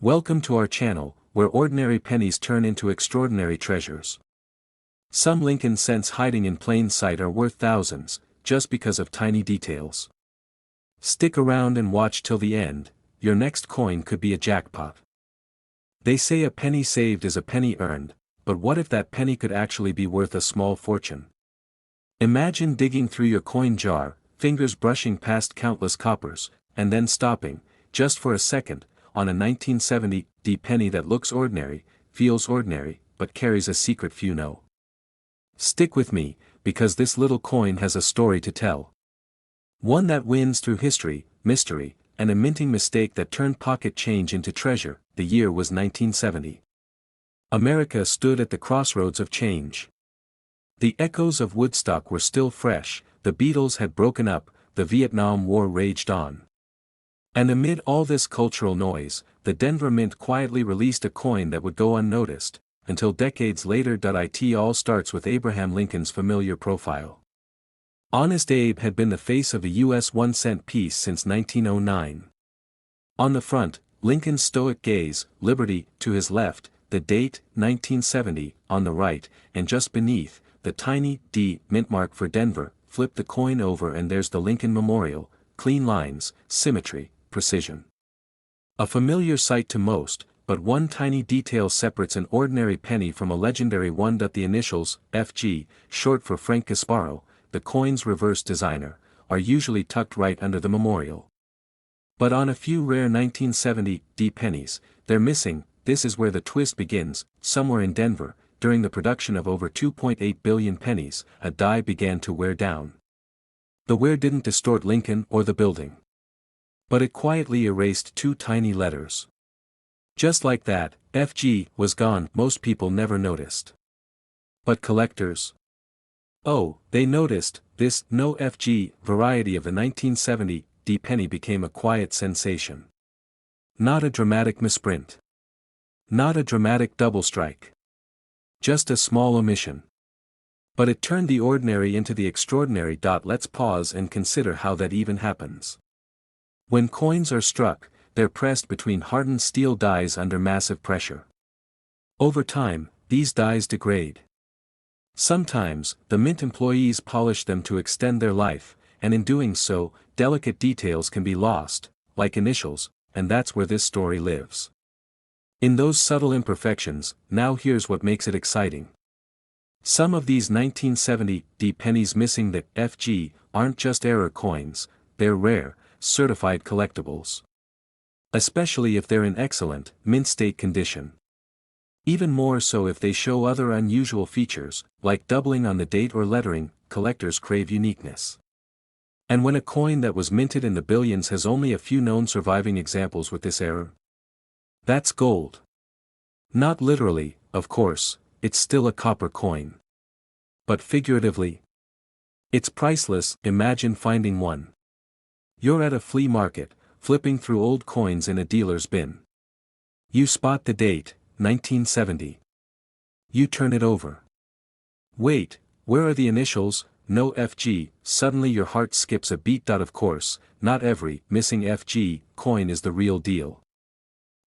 Welcome to our channel, where ordinary pennies turn into extraordinary treasures. Some Lincoln cents hiding in plain sight are worth thousands, just because of tiny details. Stick around and watch till the end, your next coin could be a jackpot. They say a penny saved is a penny earned, but what if that penny could actually be worth a small fortune? Imagine digging through your coin jar, fingers brushing past countless coppers, and then stopping, just for a second, on a 1970 penny that looks ordinary, feels ordinary, but carries a secret few know. Stick with me, because this little coin has a story to tell. One that wins through history, mystery, and a minting mistake that turned pocket change into treasure. The year was 1970. America stood at the crossroads of change. The echoes of Woodstock were still fresh, the Beatles had broken up, the Vietnam War raged on. And amid all this cultural noise, the Denver Mint quietly released a coin that would go unnoticed, until decades later. It all starts with Abraham Lincoln's familiar profile. Honest Abe had been the face of a U.S. 1-cent piece since 1909. On the front, Lincoln's stoic gaze, liberty, to his left, the date, 1970, on the right, and just beneath, the tiny D mint mark for Denver. Flip the coin over and there's the Lincoln Memorial, clean lines, symmetry, precision. A familiar sight to most, but one tiny detail separates an ordinary penny from a legendary one. The initials, FG, short for Frank Gasparo, the coin's reverse designer, are usually tucked right under the memorial. But on a few rare 1970 pennies, they're missing. This is where the twist begins. Somewhere in Denver, during the production of over 2.8 billion pennies, a die began to wear down. The wear didn't distort Lincoln or the building, but it quietly erased two tiny letters. Just like that, FG was gone. Most people never noticed. But collectors? Oh, they noticed. This no FG variety of the 1970 penny became a quiet sensation. Not a dramatic misprint. Not a dramatic double strike. Just a small omission. But it turned the ordinary into the extraordinary. Let's pause and consider how that even happens. When coins are struck, they're pressed between hardened steel dies under massive pressure. Over time, these dies degrade. Sometimes, the mint employees polish them to extend their life, and in doing so, delicate details can be lost, like initials, and that's where this story lives. In those subtle imperfections. Now here's what makes it exciting. Some of these 1970 pennies missing the FG aren't just error coins, they're rare, certified collectibles. Especially if they're in excellent, mint state condition. Even more so if they show other unusual features, like doubling on the date or lettering. Collectors crave uniqueness. And when a coin that was minted in the billions has only a few known surviving examples with this error, that's gold. Not literally, of course, it's still a copper coin. But figuratively, it's priceless. Imagine finding one. You're at a flea market, flipping through old coins in a dealer's bin. You spot the date, 1970. You turn it over. Wait, where are the initials? No FG. Suddenly your heart skips a beat. Of course, not every missing FG coin is the real deal.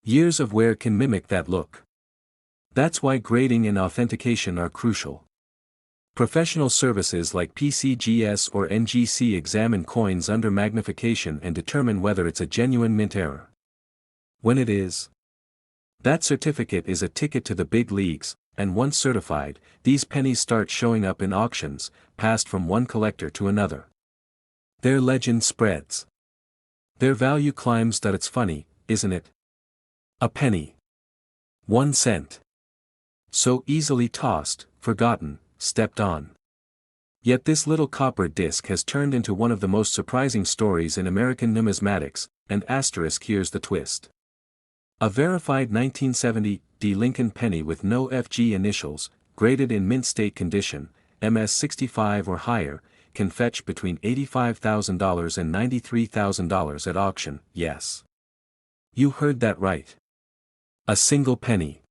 Years of wear can mimic that look. That's why grading and authentication are crucial. Professional services like PCGS or NGC examine coins under magnification and determine whether it's a genuine mint error. When it is, that certificate is a ticket to the big leagues, and once certified, these pennies start showing up in auctions, passed from one collector to another. Their legend spreads. Their value climbs. It's funny, isn't it? A penny. 1 cent. So easily tossed, forgotten, stepped on. Yet this little copper disc has turned into one of the most surprising stories in American numismatics, and asterisk here's the twist. A verified 1970 Lincoln penny with no FG initials, graded in mint state condition, MS 65 or higher, can fetch between $85,000 and $93,000 at auction. Yes. You heard that right. A single penny.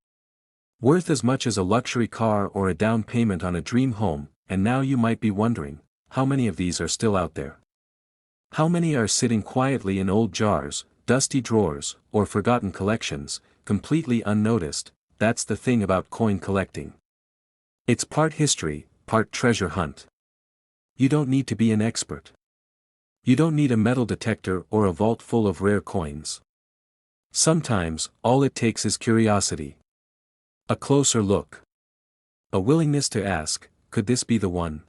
Worth as much as a luxury car or a down payment on a dream home. And now you might be wondering, how many of these are still out there? How many are sitting quietly in old jars, dusty drawers, or forgotten collections, completely unnoticed. That's the thing about coin collecting. It's part history, part treasure hunt. You don't need to be an expert. You don't need a metal detector or a vault full of rare coins. Sometimes, all it takes is curiosity. A closer look. A willingness to ask, could this be the one?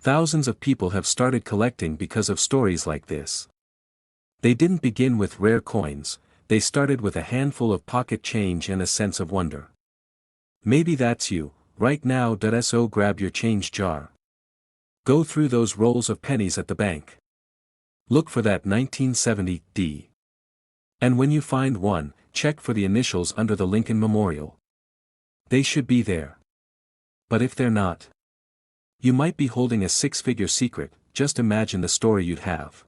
Thousands of people have started collecting because of stories like this. They didn't begin with rare coins, they started with a handful of pocket change and a sense of wonder. Maybe that's you, right now. So grab your change jar. Go through those rolls of pennies at the bank. Look for that 1970 D. And when you find one, check for the initials under the Lincoln Memorial. They should be there. But if they're not, you might be holding a six-figure secret. Just imagine the story you'd have.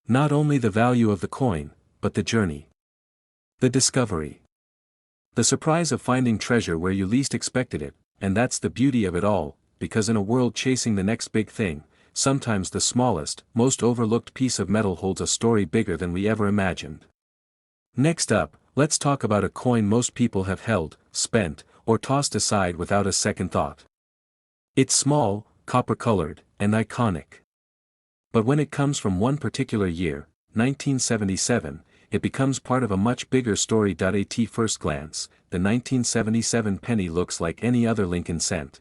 Not only the value of the coin, but the journey. The discovery. The surprise of finding treasure where you least expected it, and that's the beauty of it all, because in a world chasing the next big thing, sometimes the smallest, most overlooked piece of metal holds a story bigger than we ever imagined. Next up, let's talk about a coin most people have held, spent, or tossed aside without a second thought. It's small, copper-colored, and iconic. But when it comes from one particular year, 1977, it becomes part of a much bigger story. At first glance, the 1977 penny looks like any other Lincoln cent.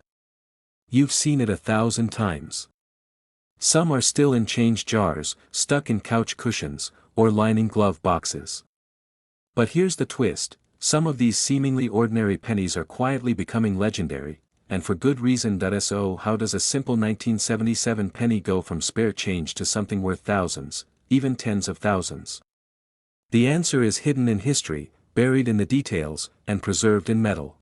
You've seen it 1,000 times. Some are still in change jars, stuck in couch cushions, or lining glove boxes. But here's the twist, some of these seemingly ordinary pennies are quietly becoming legendary, and for good reason. So how does a simple 1977 penny go from spare change to something worth thousands, even tens of thousands? The answer is hidden in history, buried in the details, and preserved in metal.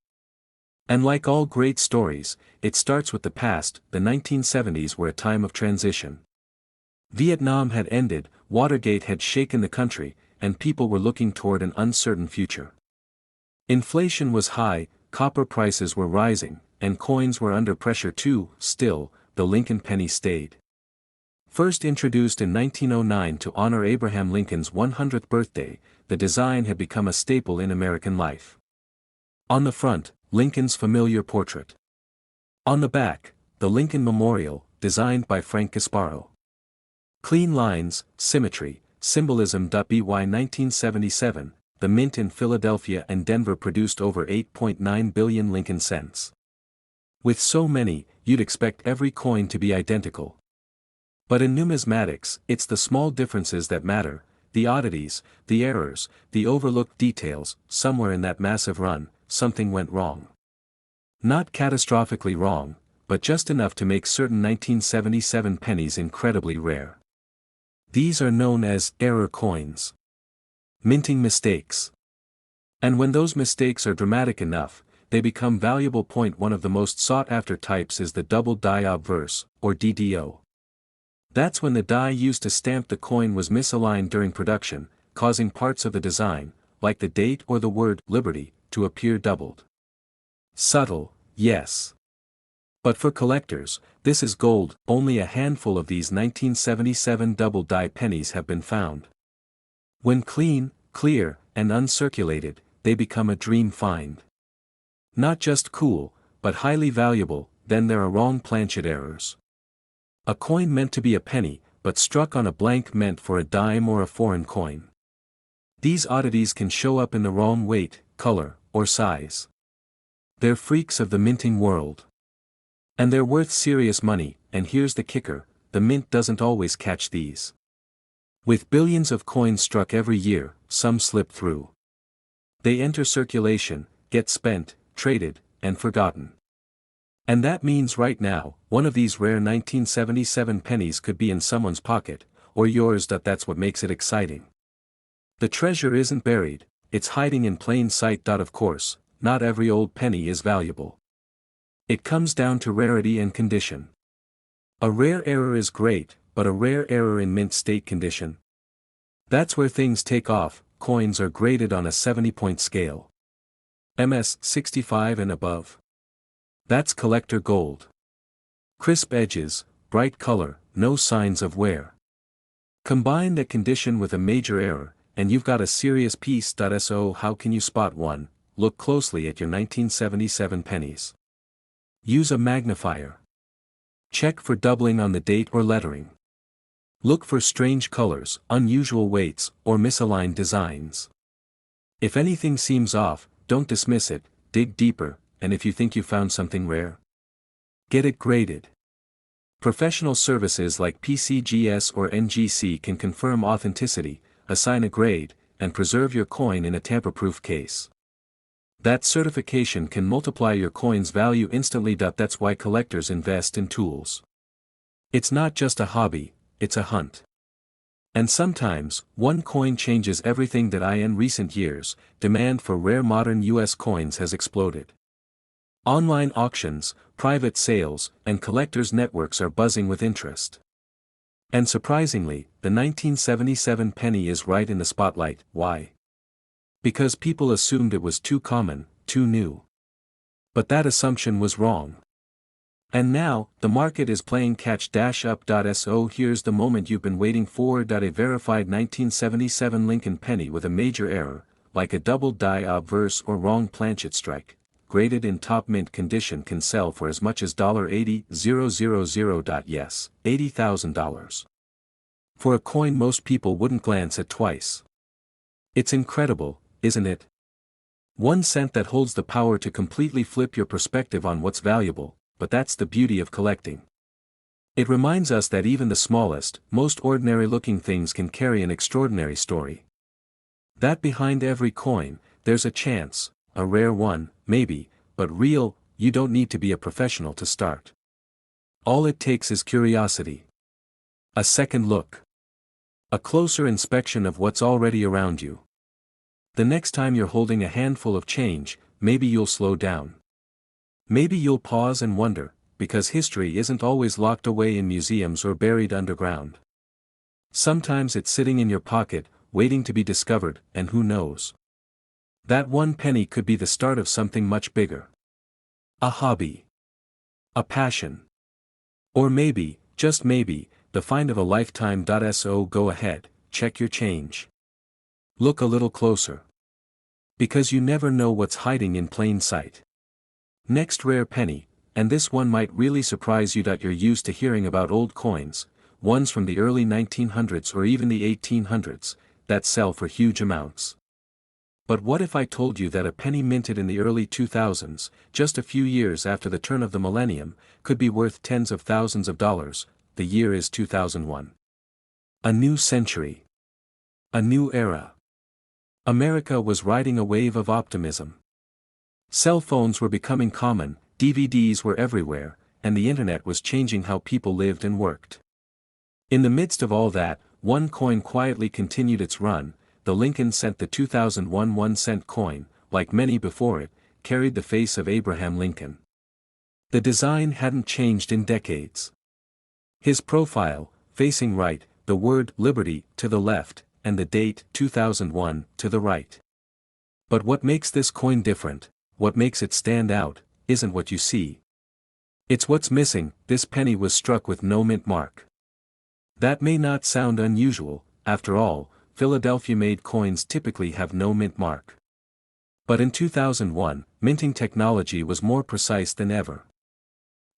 And like all great stories, it starts with the past. The 1970s were a time of transition. Vietnam had ended, Watergate had shaken the country, and people were looking toward an uncertain future. Inflation was high, copper prices were rising, and coins were under pressure too. Still, the Lincoln penny stayed. First introduced in 1909 to honor Abraham Lincoln's 100th birthday, the design had become a staple in American life. On the front, Lincoln's familiar portrait. On the back, the Lincoln Memorial, designed by Frank Gasparo. Clean lines, symmetry, symbolism. By 1977, the mint in Philadelphia and Denver produced over 8.9 billion Lincoln cents. With so many, you'd expect every coin to be identical. But in numismatics, it's the small differences that matter, the oddities, the errors, the overlooked details. Somewhere in that massive run, something went wrong. Not catastrophically wrong, but just enough to make certain 1977 pennies incredibly rare. These are known as error coins. Minting mistakes. And when those mistakes are dramatic enough, they become valuable. One of the most sought-after types is the double die obverse, or DDO. That's when the die used to stamp the coin was misaligned during production, causing parts of the design, like the date or the word Liberty, to appear doubled. Subtle, yes. But for collectors, this is gold. Only a handful of these 1977 double die pennies have been found. When clean, clear, and uncirculated, they become a dream find. Not just cool, but highly valuable. Then there are wrong planchet errors. A coin meant to be a penny, but struck on a blank meant for a dime or a foreign coin. These oddities can show up in the wrong weight, color, or size. They're freaks of the minting world. And they're worth serious money, and here's the kicker, the mint doesn't always catch these. With billions of coins struck every year, some slip through. They enter circulation, get spent, traded, and forgotten. And that means right now, one of these rare 1977 pennies could be in someone's pocket, or yours. That's what makes it exciting. The treasure isn't buried, it's hiding in plain sight. Of course, not every old penny is valuable. It comes down to rarity and condition. A rare error is great, but a rare error in mint state condition? That's where things take off. Coins are graded on a 70-point scale. MS 65 and above. That's collector gold. Crisp edges, bright color, no signs of wear. Combine that condition with a major error, and you've got a serious piece. So how can you spot one? Look closely at your 1977 pennies. Use a magnifier. Check for doubling on the date or lettering. Look for strange colors, unusual weights, or misaligned designs. If anything seems off, don't dismiss it, dig deeper, and if you think you found something rare, get it graded. Professional services like PCGS or NGC can confirm authenticity, assign a grade, and preserve your coin in a tamper-proof case. That certification can multiply your coin's value instantly. That's why collectors invest in tools. It's not just a hobby, it's a hunt. And sometimes, one coin changes everything. In recent years, demand for rare modern US coins has exploded. Online auctions, private sales, and collectors' networks are buzzing with interest. And surprisingly, the 1977 penny is right in the spotlight. Why? Because people assumed it was too common, too new. But that assumption was wrong. And now, the market is playing catch-up. So here's the moment you've been waiting for. A verified 1977 Lincoln penny with a major error, like a double die obverse or wrong planchet strike, graded in top mint condition, can sell for as much as $80,000. Yes, $80,000. For a coin most people wouldn't glance at twice. It's incredible, isn't it? 1 cent that holds the power to completely flip your perspective on what's valuable, but that's the beauty of collecting. It reminds us that even the smallest, most ordinary-looking things can carry an extraordinary story. That behind every coin, there's a chance, a rare one, maybe, but real. You don't need to be a professional to start. All it takes is curiosity. A second look. A closer inspection of what's already around you. The next time you're holding a handful of change, maybe you'll slow down. Maybe you'll pause and wonder, because history isn't always locked away in museums or buried underground. Sometimes it's sitting in your pocket, waiting to be discovered, and who knows? That one penny could be the start of something much bigger. A hobby. A passion. Or maybe, just maybe, the find of a lifetime. So go ahead, check your change. Look a little closer. Because you never know what's hiding in plain sight. Next rare penny, and this one might really surprise you. You're used to hearing about old coins, ones from the early 1900s or even the 1800s, that sell for huge amounts. But what if I told you that a penny minted in the early 2000s, just a few years after the turn of the millennium, could be worth tens of thousands of dollars? The year is 2001. A new century. A new era. America was riding a wave of optimism. Cell phones were becoming common, DVDs were everywhere, and the internet was changing how people lived and worked. In the midst of all that, one coin quietly continued its run. The Lincoln cent. The 2001 1-cent coin, like many before it, carried the face of Abraham Lincoln. The design hadn't changed in decades. His profile, facing right, the word liberty to the left, and the date 2001 to the right. But what makes this coin different, what makes it stand out, isn't what you see. It's what's missing. This penny was struck with no mint mark. That may not sound unusual, after all, Philadelphia-made coins typically have no mint mark. But in 2001, minting technology was more precise than ever.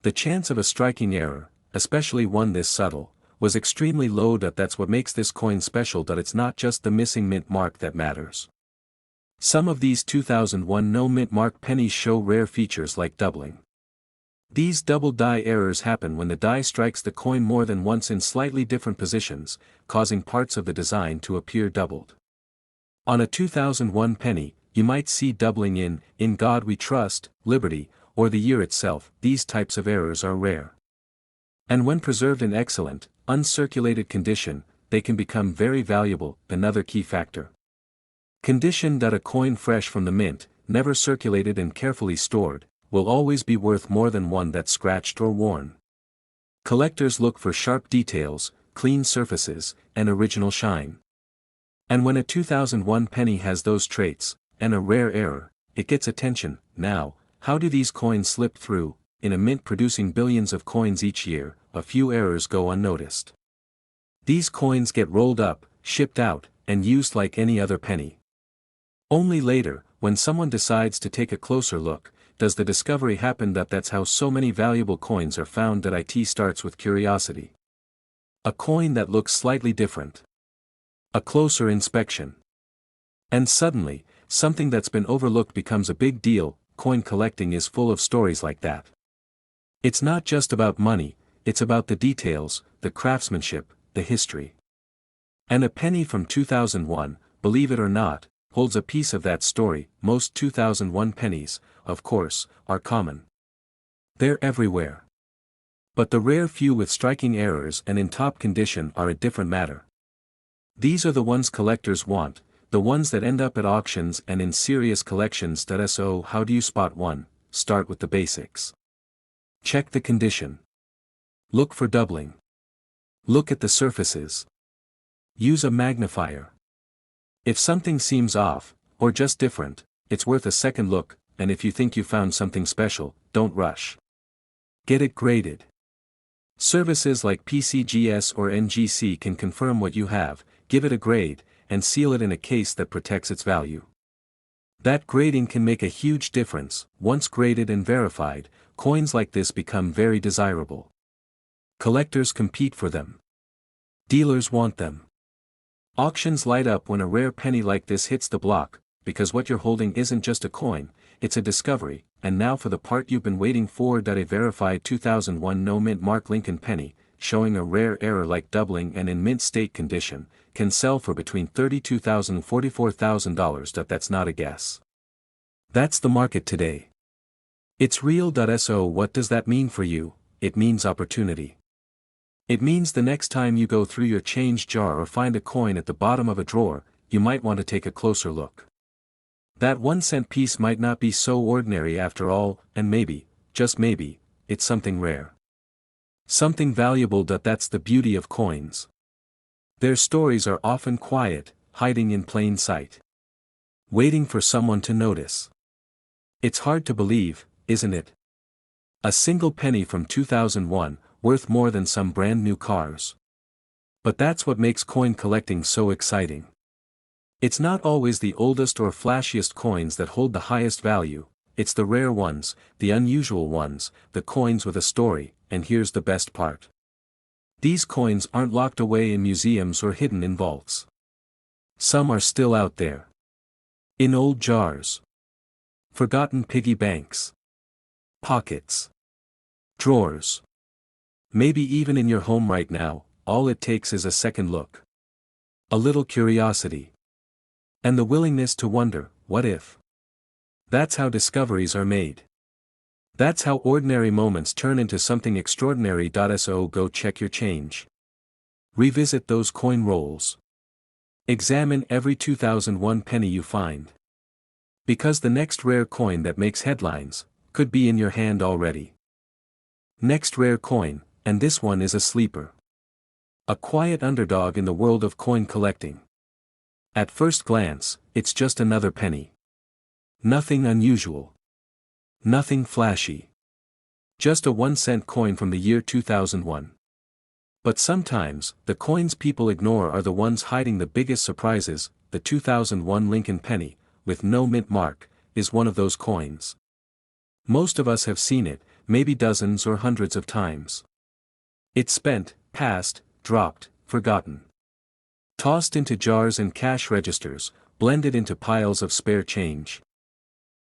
The chance of a striking error, especially one this subtle, was extremely low. That's what makes this coin special. It's not just the missing mint mark that matters. Some of these 2001 no mint mark pennies show rare features like doubling. These double die errors happen when the die strikes the coin more than once in slightly different positions, causing parts of the design to appear doubled. On a 2001 penny, you might see doubling in God We Trust, Liberty, or the year itself. These types of errors are rare. And when preserved in excellent, uncirculated condition, they can become very valuable. Another key factor. Condition. A coin fresh from the mint, never circulated and carefully stored, will always be worth more than one that's scratched or worn. Collectors look for sharp details, clean surfaces, and original shine. And when a 2001 penny has those traits, and a rare error, it gets attention. Now, how do these coins slip through? In a mint producing billions of coins each year, a few errors go unnoticed. These coins get rolled up, shipped out, and used like any other penny. Only later, when someone decides to take a closer look, does the discovery happen that that's how so many valuable coins are found. That it starts with curiosity. A coin that looks slightly different. A closer inspection. And suddenly, something that's been overlooked becomes a big deal. Coin collecting is full of stories like that. It's not just about money, it's about the details, the craftsmanship, the history. And a penny from 2001, believe it or not, holds a piece of that story. Most 2001 pennies, of course, are common. They're everywhere. But the rare few with striking errors and in top condition are a different matter. These are the ones collectors want, the ones that end up at auctions and in serious collections. So how do you spot one? Start with the basics. Check the condition. Look for doubling. Look at the surfaces. Use a magnifier. If something seems off, or just different, it's worth a second look, and if you think you found something special, don't rush. Get it graded. Services like PCGS or NGC can confirm what you have, give it a grade, and seal it in a case that protects its value. That grading can make a huge difference. Once graded and verified, coins like this become very desirable. Collectors compete for them. Dealers want them. Auctions light up when a rare penny like this hits the block, because what you're holding isn't just a coin, it's a discovery. And now for the part you've been waiting for. A verified 2001 no mint mark Lincoln penny, showing a rare error like doubling and in mint state condition, can sell for between $32,000 and $44,000. That's not a guess. That's the market today. It's real. So what does that mean for you? It means opportunity. It means the next time you go through your change jar or find a coin at the bottom of a drawer, you might want to take a closer look. That 1-cent piece might not be so ordinary after all, and maybe, just maybe, it's something rare. Something valuable. That's the beauty of coins. Their stories are often quiet, hiding in plain sight. Waiting for someone to notice. It's hard to believe, isn't it? A single penny from 2001, worth more than some brand new cars. But that's what makes coin collecting so exciting. It's not always the oldest or flashiest coins that hold the highest value, it's the rare ones, the unusual ones, the coins with a story. And here's the best part. These coins aren't locked away in museums or hidden in vaults. Some are still out there. In old jars. Forgotten piggy banks. Pockets. Drawers. Maybe even in your home right now. All it takes is a second look. A little curiosity. And the willingness to wonder, what if? That's how discoveries are made. That's how ordinary moments turn into something extraordinary. So go check your change. Revisit those coin rolls. Examine every 2001 penny you find. Because the next rare coin that makes headlines could be in your hand already. Next rare coin, and this one is a sleeper. A quiet underdog in the world of coin collecting. At first glance, it's just another penny. Nothing unusual. Nothing flashy. Just a 1-cent coin from the year 2001. But sometimes, the coins people ignore are the ones hiding the biggest surprises. The 2001 Lincoln penny, with no mint mark, is one of those coins. Most of us have seen it, maybe dozens or hundreds of times. It's spent, passed, dropped, forgotten. Tossed into jars and cash registers, blended into piles of spare change.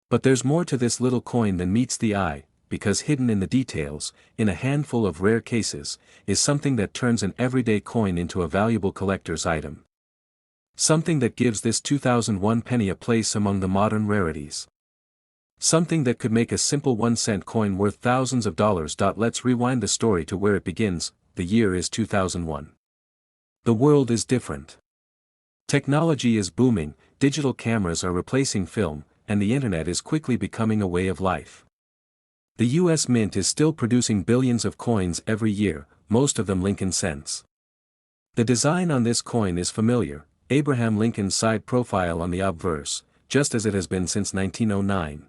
But there's more to this little coin than meets the eye, because hidden in the details, in a handful of rare cases, is something that turns an everyday coin into a valuable collector's item. Something that gives this 2001 penny a place among the modern rarities. Something that could make a simple 1-cent coin worth thousands of dollars. Let's rewind the story to where it begins. The year is 2001. The world is different. Technology is booming, digital cameras are replacing film, and the internet is quickly becoming a way of life. The US Mint is still producing billions of coins every year, most of them Lincoln cents. The design on this coin is familiar, Abraham Lincoln's side profile on the obverse, just as it has been since 1909.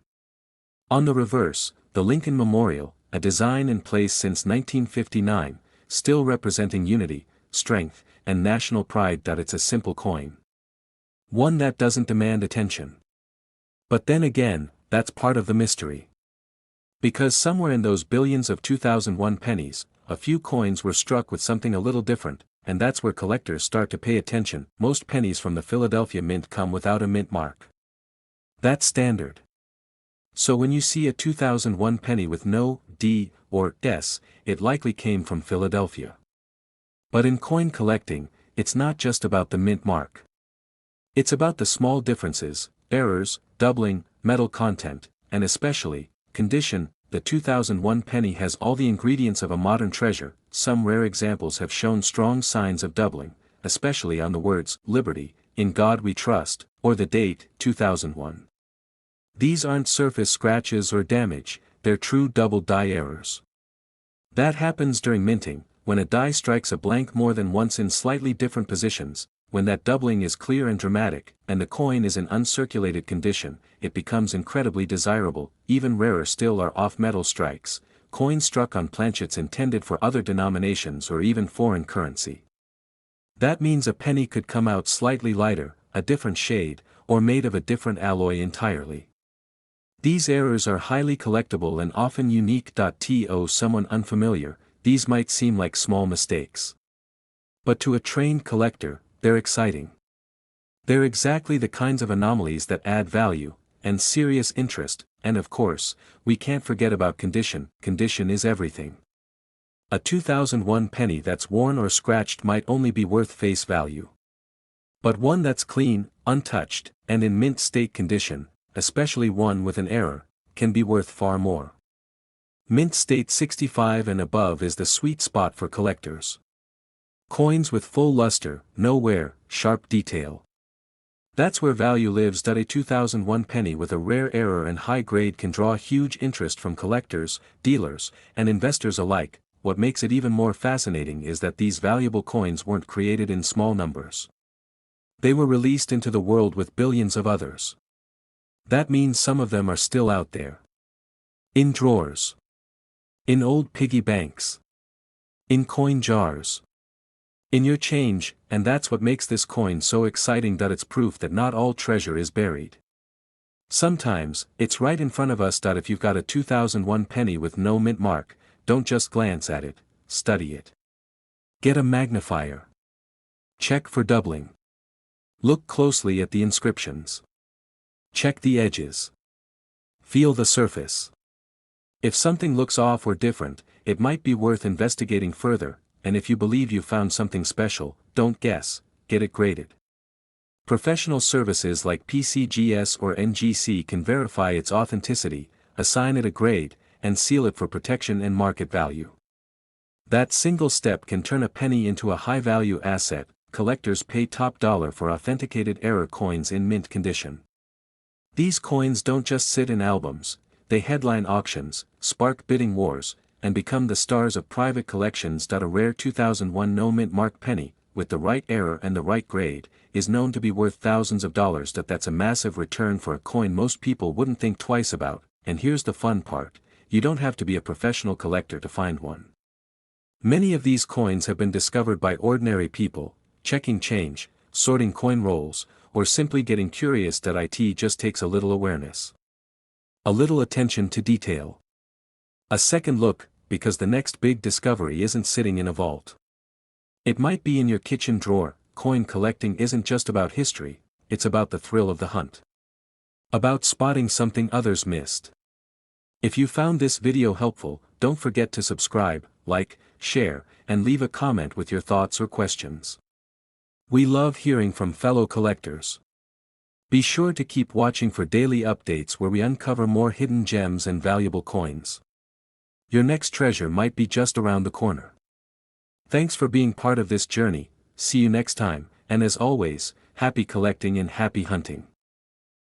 On the reverse, the Lincoln Memorial, a design in place since 1959, still representing unity, strength, and national pride. It's a simple coin. One that doesn't demand attention. But then again, that's part of the mystery. Because somewhere in those billions of 2001 pennies, a few coins were struck with something a little different, and that's where collectors start to pay attention. Most pennies from the Philadelphia Mint come without a mint mark. That's standard. So when you see a 2001 penny with no D or S, it likely came from Philadelphia. But in coin collecting, it's not just about the mint mark. It's about the small differences, errors, doubling, metal content, and especially, condition. The 2001 penny has all the ingredients of a modern treasure. Some rare examples have shown strong signs of doubling, especially on the words, Liberty, In God We Trust, or the date, 2001. These aren't surface scratches or damage, they're true double die errors. That happens during minting, when a die strikes a blank more than once in slightly different positions. When that doubling is clear and dramatic, and the coin is in uncirculated condition, it becomes incredibly desirable. Even rarer still are off-metal strikes, coins struck on planchets intended for other denominations or even foreign currency. That means a penny could come out slightly lighter, a different shade, or made of a different alloy entirely. These errors are highly collectible and often unique. To someone unfamiliar, these might seem like small mistakes. But to a trained collector, they're exciting. They're exactly the kinds of anomalies that add value, and serious interest, and of course, we can't forget about condition. Condition is everything. A 2001 penny that's worn or scratched might only be worth face value. But one that's clean, untouched, and in mint state condition, especially one with an error, can be worth far more. Mint state 65 and above is the sweet spot for collectors. Coins with full luster, no wear, sharp detail. That's where value lives. A 2001 penny with a rare error and high grade can draw huge interest from collectors, dealers, and investors alike. What makes it even more fascinating is that these valuable coins weren't created in small numbers. They were released into the world with billions of others. That means some of them are still out there. In drawers. In old piggy banks. In coin jars. In your change, and that's what makes this coin so exciting. It's proof that not all treasure is buried. Sometimes, it's right in front of us. If you've got a 2001 penny with no mint mark, don't just glance at it, study it. Get a magnifier. Check for doubling. Look closely at the inscriptions. Check the edges. Feel the surface. If something looks off or different, it might be worth investigating further. And if you believe you found something special, don't guess, get it graded. Professional services like PCGS or NGC can verify its authenticity, assign it a grade, and seal it for protection and market value. That single step can turn a penny into a high-value asset. Collectors pay top dollar for authenticated error coins in mint condition. These coins don't just sit in albums, they headline auctions, spark bidding wars, and become the stars of private collections. A rare 2001 no mint mark penny, with the right error and the right grade, is known to be worth thousands of dollars. That's a massive return for a coin most people wouldn't think twice about. And here's the fun part, you don't have to be a professional collector to find one. Many of these coins have been discovered by ordinary people, checking change, sorting coin rolls, or simply getting curious. It just takes a little awareness. A little attention to detail. A second look, because the next big discovery isn't sitting in a vault. It might be in your kitchen drawer. Coin collecting isn't just about history, it's about the thrill of the hunt. About spotting something others missed. If you found this video helpful, don't forget to subscribe, like, share, and leave a comment with your thoughts or questions. We love hearing from fellow collectors. Be sure to keep watching for daily updates where we uncover more hidden gems and valuable coins. Your next treasure might be just around the corner. Thanks for being part of this journey, see you next time, and as always, happy collecting and happy hunting.